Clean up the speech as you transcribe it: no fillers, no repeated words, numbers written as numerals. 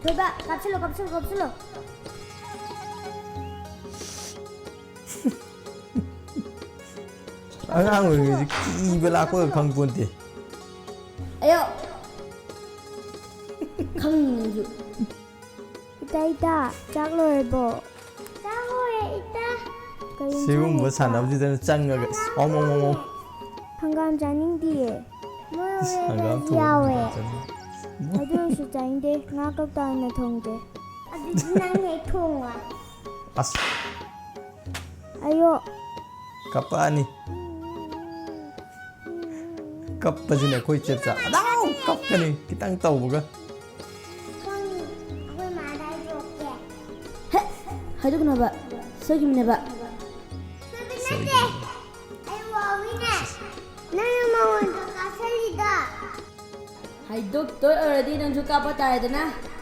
Coba, kapsul. Ang ibala ko kang punti. Ayo. Kang. Ita, Chak loibo. Ita. 지금 뭐 사나우지들은 짱가게 어머머머. 방금 자닝디에. 상감 야외. 어디서 자인데 나가다는 통제. Nangay tunga. 아스 아요. 까빠니. 까빠지네 거의 잽자. 나우 까빠니 기땅 따오 뭐가. Aku marahnya. Hadi kenapa? Saya gimana, Pak? Ayo wawina. Nana mau untuk kasih lidah. Hai doktor, already nang suka apa tayo na?